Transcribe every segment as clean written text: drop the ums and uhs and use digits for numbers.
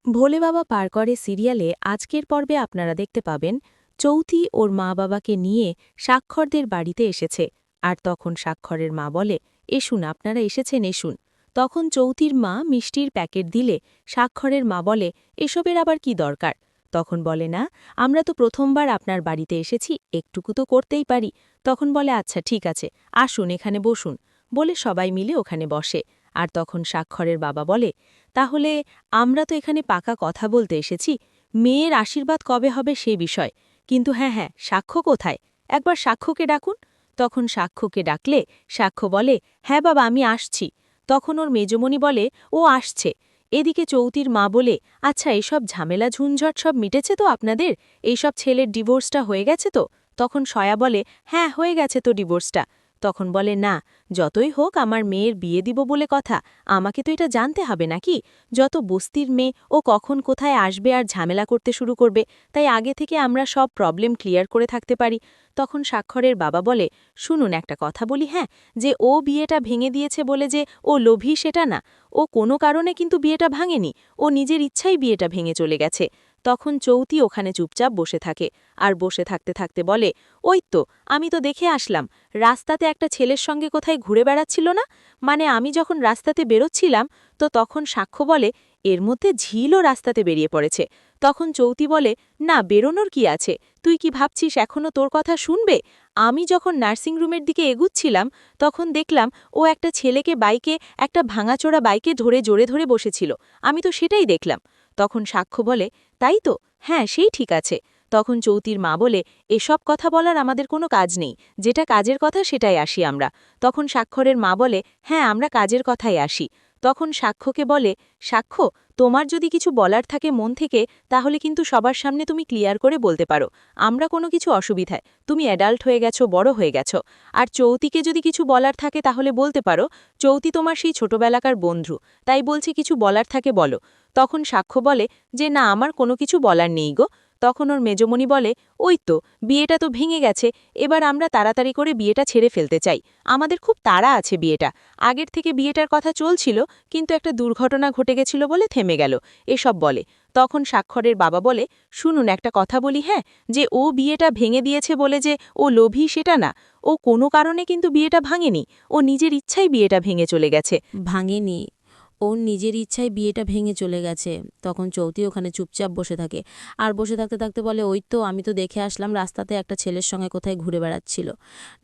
ভোলে বাবা পার করে সিরিয়ালে আজকের পর্বে আপনারা দেখতে পাবেন চৌথি ওর মা বাবাকে নিয়ে স্বাক্ষরদের বাড়িতে এসেছে। আর তখন স্বাক্ষরের মা বলে, এসুন আপনারা এসেছেন এসুন। তখন চৌথির মা মিষ্টির প্যাকেট দিলে স্বাক্ষরের মা বলে, এসবের আবার কি দরকার। তখন বলে, না আমরা তো প্রথমবার আপনার বাড়িতে এসেছি, একটুকু তো করতেই পারি। তখন বলে, আচ্ছা ঠিক আছে, আসুন এখানে বসুন। বলে সবাই মিলে ওখানে বসে। আর তখন স্বাক্ষরের বাবা বলে, তাহলে আমরা তো এখানে পাকা কথা বলতে এসেছি, মেয়ের আশীর্বাদ কবে হবে সে বিষয়। কিন্তু হ্যাঁ, সাক্ষ্য কোথায়? একবার সাক্ষ্যকে ডাকুন। তখন সাক্ষ্যকে ডাকলে সাক্ষ্য বলে, হ্যাঁ বাবা আমি আসছি। তখন ওর মেজমণি বলে, ও আসছে। এদিকে চৌতির মা বলে, আচ্ছা এসব ঝামেলা ঝুঞ্ঝট সব মিটেছে তো আপনাদের? এইসব ছেলের ডিভোর্সটা হয়ে গেছে তো? তখন সয়া বলে, হ্যাঁ হয়ে গেছে তো ডিভোর্সটা। তখন বলে, না যতই হোক আমার মেয়ের বিয়ে দিব বলে কথা, আমাকে তো এটা জানতে হবে নাকি? যত বস্তির মেয়ে ও কখন কোথায় আসবে আর ঝামেলা করতে শুরু করবে, তাই আগে থেকে আমরা সব প্রবলেম ক্লিয়ার করে থাকতে পারি। তখন স্বাক্ষরের বাবা বলে, শুনুন একটা কথা বলি, হ্যাঁ, যে ও বিয়েটা ভেঙে দিয়েছে বলে যে ও লোভী সেটা না। ও কোনো কারণে কিন্তু বিয়েটা ভাঙেনি, ও নিজের ইচ্ছাই বিয়েটা ভেঙে চলে গেছে। তখন চৌতি ওখানে চুপচাপ বসে থাকে। আর বসে থাকতে থাকতে বলে, ওই তো আমি তো দেখে আসলাম, রাস্তাতে একটা ছেলের সঙ্গে কোথায় ঘুরে বেড়াচ্ছিল না? মানে আমি যখন রাস্তাতে বেরোচ্ছিলাম, তো তখন সাক্ষ্য বলে, এর মধ্যে ঝিলও রাস্তাতে বেরিয়ে পড়েছে। তখন চৌতি বলে, না বেরোনোর কি আছে, তুই কি ভাবছিস এখনও তোর কথা শুনবে? আমি যখন নার্সিংরুমের দিকে এগুচ্ছিলাম, তখন দেখলাম ও একটা ছেলেকে বাইকে, একটা ভাঙাচোরা বাইকে ধরে জোরে ধরে বসেছিল। আমি তো সেটাই দেখলাম। তখন সাক্ষ্য বলে, তাই তো, হ্যাঁ সেই ঠিক আছে। তখন চৌতির মা বলে, এসব কথা বলার আমাদের কোনো কাজ নেই, যেটা কাজের কথা সেটাই আসি আমরা। তখন স্বাক্ষরের মা বলে, হ্যাঁ আমরা কাজের কথাই আসি। তখন সাক্ষ্যকে বলে, সাক্ষ্য তোমার যদি কিছু বলার থাকে মন থেকে, তাহলে কিন্তু সবার সামনে তুমি ক্লিয়ার করে বলতে পারো, আমরা কোনো কিছু অসুবিধায়, তুমি অ্যাডাল্ট হয়ে গেছো, বড় হয়ে গেছো। আর চৌতিকে যদি কিছু বলার থাকে তাহলে বলতে পারো, চৌতি তোমার সেই ছোটবেলাকার বন্ধু, তাই বলছে কিছু বলার থাকে বলো। তখন সাক্ষ্য বলে, যে না আমার কোনো কিছু বলার নেই গো। তখন ওর মেজমণি বলে, ওই তো বিয়েটা তো ভেঙে গেছে, এবার আমরা তাড়াতাড়ি করে বিয়েটা ছেড়ে ফেলতে চাই, আমাদের খুব তাড়া আছে বিয়েটা, আগের থেকে বিয়েটার কথা চলছিল, কিন্তু একটা দুর্ঘটনা ঘটে গেছিল বলে থেমে গেল, এসব বলে। তখন স্বাক্ষরের বাবা বলে, শুনুন একটা কথা বলি, হ্যাঁ, যে ও বিয়েটা ভেঙে দিয়েছে বলে যে ও লোভী সেটা না, ও কোনো কারণে কিন্তু বিয়েটা ভাঙেনি, ও নিজের ইচ্ছাই বিয়েটা ভেঙে চলে গেছে। ভাঙেনি, ওর নিজের ইচ্ছায় বিয়েটা ভেঙে চলে গেছে। তখন চৌতি ওখানে চুপচাপ বসে থাকে। আর বসে থাকতে থাকতে বলে, ওই তো আমি তো দেখে আসলাম রাস্তাতে একটা ছেলের সঙ্গে কোথায় ঘুরে বেড়াচ্ছিল।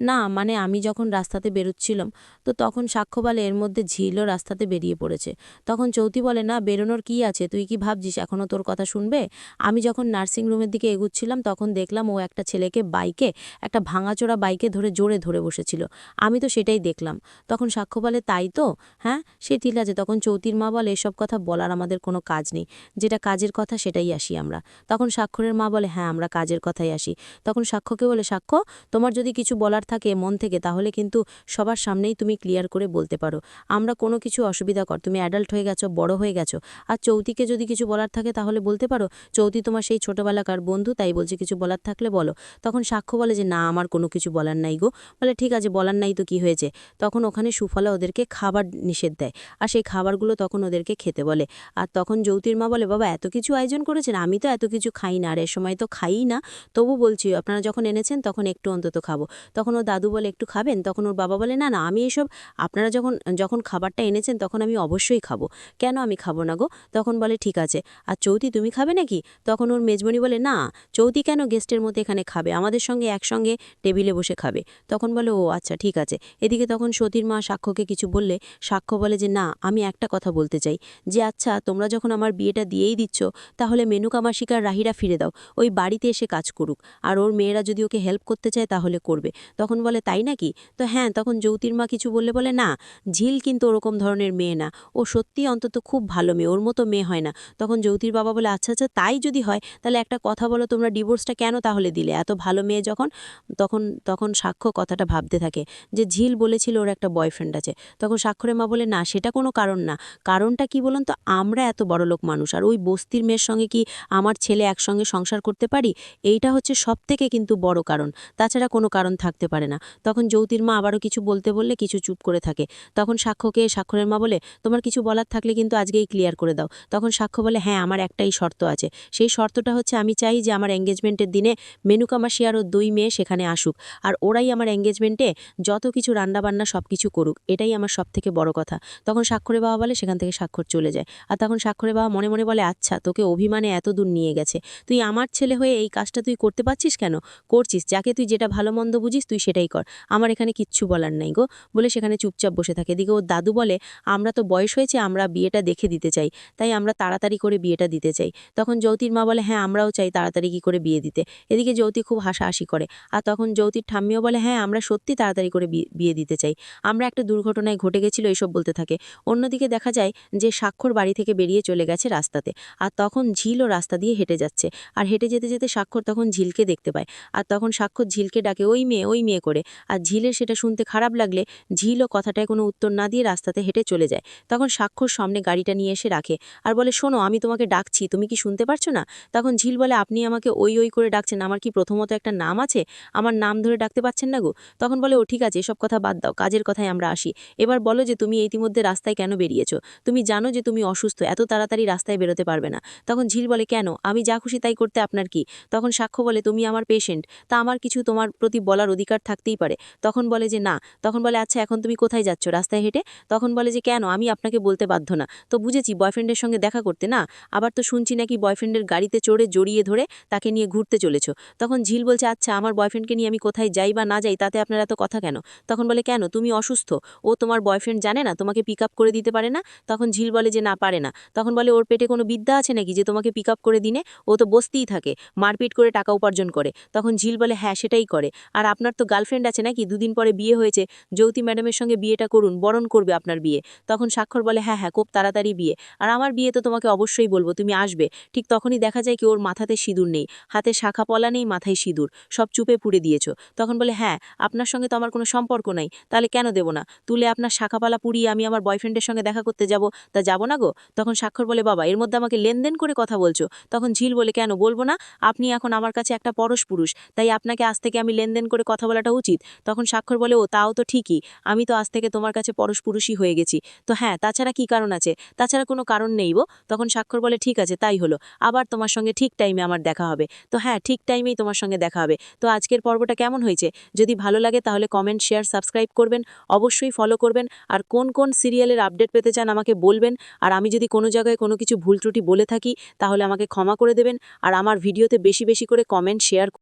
না মানে আমি যখন রাস্তাতে বেরোচ্ছিলাম, তো তখন সাক্ষ্য বলে, এর মধ্যে ঝিলও রাস্তাতে বেরিয়ে পড়েছে। তখন চৌতি বলে, না বেরোনোর কি আছে, তুই কি ভাবছিস এখনও তোর কথা শুনবে? আমি যখন নার্সিং রুমের দিকে এগুচ্ছিলাম তখন দেখলাম ও একটা ছেলেকে বাইকে, একটা ভাঙাচোরা বাইকে ধরে জোরে ধরে বসেছিল, আমি তো সেটাই দেখলাম। তখন সাক্ষ্য বলে, তাই তো, হ্যাঁ সে ঠিক আছে। তখন চৌতির মা বলে, এসব কথা বলার আমাদের কোনো কাজ নেই, যেটা কাজের কথা সেটাই আসি আমরা। তখন স্বাক্ষরের মা বলে, হ্যাঁ আমরা কাজের কথাই আসি। তখন সাক্ষ্যকে বলে, সাক্ষ্য তোমার যদি কিছু বলার থাকে মন থেকে, তাহলে কিন্তু সবার সামনেই তুমি ক্লিয়ার করে বলতে পারো, আমরা কোনো কিছু অসুবিধা কর, তুমি অ্যাডাল্ট হয়ে গেছো, বড় হয়ে গেছো। আর চৌতিকে যদি কিছু বলার থাকে তাহলে বলতে পারো, চৌতি তোমার সেই ছোটবেলাকার বন্ধু, তাই বলছে কিছু বলার থাকলে বলো। তখন সাক্ষ্য বলে যে, না আমার কোনো কিছু বলার নাই গো। বলে, ঠিক আছে বলার নাই তো কি হয়েছে। তখন ওখানে সুফলা ওদেরকে খাবার নিষেধ দেয়, আর সেই খাবারগুলো তখন ওদেরকে খেতে বলে। আর তখন যৌতির মা বলে, বাবা এত কিছু আয়োজন করেছেন, আমি তো এত কিছু খাই না, আর এ সময় তো খাই না, তবু বলছি আপনারা যখন এনেছেন তখন একটু অন্তত খাবো। তখন ওর দাদু বলে, একটু খাবেন? তখন ওর বাবা বলে, না না আমি এসব, আপনারা যখন যখন খাবারটা এনেছেন তখন আমি অবশ্যই খাবো, কেন আমি খাবো না গো। তখন বলে, ঠিক আছে। আর চৌতি তুমি খাবে নাকি? তখন ওর মেজমণি বলে, না চৌতি কেন গেস্টের মধ্যে এখানে খাবে, আমাদের সঙ্গে একসঙ্গে টেবিলে বসে খাবে। তখন বলে, ও আচ্ছা ঠিক আছে। এদিকে তখন সতীর মা সাক্ষ্যকে কিছু বললে সাক্ষ্য বলে যে, না আমি একটা কথা বলতে চাই, যে আচ্ছা তোমরা যখন আমার বিয়েটা দিয়েই দিচ্ছ, তাহলে মেনুকা মাসিক আর রাহিরা ফিরে দাও, ওই বাড়িতে এসে কাজ করুক, আর ওর মেয়েরা যদি ওকে হেল্প করতে চায় তাহলে করবে। তখন বলে, তাই নাকি? তো হ্যাঁ, তখন যৌতির মা কিছু বললে বলে, না ঝিল কিন্তু ওরকম ধরনের মেয়ে না, ও সত্যি অন্তত খুব ভালো মেয়ে, ওর মতো মেয়ে হয় না। তখন যৌতির বাবা বলে, আচ্ছা আচ্ছা তাই যদি হয় তাহলে একটা কথা বলো, তোমরা ডিভোর্সটা কেন তাহলে দিলে, এত ভালো মেয়ে যখন। তখন তখন সাক্ষ্য কথাটা ভাবতে থাকে যে ঝিল বলেছিল ওর একটা বয়ফ্রেন্ড আছে। তখন স্বাক্ষরের মা বলে, না সেটা কোনো কারণ না, না। কারণটা কি বলুন তো, আমরা এত বড়লোক মানুষ, আর ওই বস্তির মেয়ের সঙ্গে কি আমার ছেলে একসঙ্গে সংসার করতে পারি? এইটা হচ্ছে সবথেকে কিন্তু বড় কারণ। তাছাড়া কোনো কারণ থাকতে পারে না। তখন যৌতির মা আবারও কিছু বলতে বললে কিছু চুপ করে থাকে। তখন স্বাক্ষরের মা বলে, তোমার কিছু বলার থাকলে কিন্তু আজকেই ক্লিয়ার করে দাও। তখন সাক্ষ্য বলে, হ্যাঁ, আমার একটাই শর্ত আছে। সেই শর্তটা হচ্ছে, আমি চাই যে আমার এঙ্গেজমেন্টের দিনে মেনুকা মাসি আর ওর 2 মেয়ে সেখানে আসুক, আর ওরাই আমার এঙ্গেজমেন্টে যত কিছু রান্নাবান্না সব কিছু করুক। এটাই আমার সবথেকে বড় কথা। তখন স্বাক্ষরের বাবা বলে, সেখান থেকে স্বাক্ষর চলে যায়। আর তখন স্বাক্ষরের বাবা মনে মনে বলে, আচ্ছা, তোকে অভিমানে এত দূর নিয়ে গেছে, তুই আমার ছেলে হয়ে এই কাজটা তুই করতে পারছিস কেন? করছিস, যাকে তুই যেটা ভালো মন্দ বুঝিস তুই সেটাই কর, আমার এখানে কিচ্ছু বলার নাই গো, বলে সেখানে চুপচাপ বসে থাকে। এদিকে ওর দাদু বলে, আমরা তো বয়স হয়েছে, আমরা বিয়েটা দেখে দিতে চাই, তাই আমরা তাড়াতাড়ি করে বিয়েটা দিতে চাই। তখন যৌতির মা বলে, হ্যাঁ, আমরাও চাই তাড়াতাড়ি কি করে বিয়ে দিতে। এদিকে যৌতি খুব হাসাহাসি করে, আর তখন যৌতির ঠাম্মিও বলে, হ্যাঁ, আমরা সত্যি তাড়াতাড়ি করে বিয়ে দিতে চাই, আমরা একটা দুর্ঘটনায় ঘটে গেছিল, এসব বলতে থাকে। অন্যদিকে দেখা যায় যে স্বাক্ষর বাড়ি থেকে বেরিয়ে চলে গেছে রাস্তাতে, আর তখন ঝিলও রাস্তা দিয়ে হেঁটে যাচ্ছে, আর হেঁটে যেতে যেতে স্বাক্ষর তখন ঝিলকে দেখতে পায়, আর তখন স্বাক্ষর ঝিলকে ডাকে, ওই মেয়ে করে। আর ঝিলের সেটা শুনতে খারাপ লাগলে ঝিলও কথাটায় কোনো উত্তর না দিয়ে রাস্তাতে হেঁটে চলে যায়। তখন স্বাক্ষর সামনে গাড়িটা নিয়ে এসে রাখে, আর বলে, শোনো, আমি তোমাকে ডাকছি, তুমি কি শুনতে পারছো না? তখন ঝিল বলে, আপনি আমাকে ওই করে ডাকছেন, আমার কি প্রথমত একটা নাম আছে? আমার নাম ধরে ডাকতে পারছেন না গো? তখন বলে, ও ঠিক আছে, এসব কথা বাদ দাও, কাজের কথায় আমরা আসি। এবার বলো যে তুমি ইতিমধ্যে রাস্তায় কেন বেরিয়েছো? তুমি জানো যে তুমি অসুস্থ, এত তাড়াতাড়ি রাস্তায় বেরোতে পারবে না। তখন ঝিল বলে, কেন? আমি যা খুশি তাই করতে আপনার কি? তখন সাক্ষ্য বলে, তুমি আমার পেশেন্ট, তা আমার কিছু তোমার প্রতি বলার অধিকার থাকতেই পারে। তখন বলে যে না। তখন বলে, আচ্ছা, এখন তুমি কোথায় যাচ্ছ? রাস্তায় হেঁটে? তখন বলে যে, কেন? আমি আপনাকে বলতে বাধ্য না। তো বুঝেছি, বয়ফ্রেন্ডের সঙ্গে দেখা করতে না? আবার তো শুনছি নাকি বয়ফ্রেন্ডের গাড়িতে চড়ে জড়িয়ে ধরে তাকে নিয়ে ঘুরতে চলেছো। তখন ঝিল বলছে, আচ্ছা, আমার বয়ফ্রেন্ডকে নিয়ে আমি কোথায় যাই বা না যাই তাতে আপনার এত কথা কেন? তখন বলে, কেন? তুমি অসুস্থ, ও তোমার বয়ফ্রেন্ড জানে না তোমাকে পিক আপ করে দিতে পারে না? তখন ঝিল বলে যে না, পারে না। তখন বলে, ওর পেটে কোনো বিদ্যা আছে নাকি যে তোমাকে পিক আপ করে দিনে? ও তো বসতেই থাকে, মারপিট করে টাকা উপার্জন করে। তখন ঝিল বলে, হ্যাঁ, সেটাই করে। আর আপনার তো গার্লফ্রেন্ড আছে নাকি? দুদিন পরে বিয়ে হয়েছে, যৌতি ম্যাডামের সঙ্গে বিয়েটা করুন, বরণ করবে আপনার বিয়ে। তখন স্বাক্ষর বলে, হ্যাঁ হ্যাঁ, খুব তাড়াতাড়ি বিয়ে, আর আমার বিয়ে তো তোমাকে অবশ্যই বলবো, তুমি আসবে। ঠিক তখনই দেখা যায় কি, ওর মাথাতে সিঁদুর নেই, হাতে শাখা পলা নেই, মাথায় সিঁদুর, সব চুপে পুড়ে দিয়েছো। তখন বলে, হ্যাঁ, আপনার সঙ্গে তো আমার কোনো সম্পর্ক নাই, তাহলে কেন দেবো না? তুলে আপনার শাখাপালা পুড়িয়ে আমি আমার বয়ফ্রেন্ডের সঙ্গে দেখা করতে যাব, তা যাব না গো? তখন স্বাক্ষর বলে, বাবা, এর মধ্যে আমাকে লেনদেন করে কথা বলছো? তখন ঝিল বলে, কেন বলবো না? আপনি এখন আমার কাছে একটা পরশ পুরুষ, তাই আপনাকে আজ থেকে আমি লেনদেন করে কথা বলাটা উচিত। তখন স্বাক্ষর বলে, ও তাও তো ঠিকই, আমি তো আজ থেকে তোমার কাছে পরশ পুরুষই হয়ে গেছি, তো হ্যাঁ, তাছাড়া কি কারণ আছে? তাছাড়া কোনো কারণ নেই গো। তখন স্বাক্ষর বলে, ঠিক আছে, তাই হলো, আবার তোমার সঙ্গে ঠিক টাইমে আমার দেখা হবে। তো হ্যাঁ, ঠিক টাইমেই তোমার সঙ্গে দেখা হবে। তো আজকের পর্বটা কেমন হয়েছে? যদি ভালো লাগে তাহলে কমেন্ট, শেয়ার, সাবস্ক্রাইব করবেন, অবশ্যই ফলো করবেন। আর কোন কোন সিরিয়ালের আপডেট পেতে চান আমাকে বলবেন। আর আমি যদি কোনো জায়গায় কোনো কিছু ভুল ত্রুটি বলে থাকি তাহলে আমাকে ক্ষমা করে দেবেন। আর আমার ভিডিওতে বেশি বেশি করে কমেন্ট, শেয়ার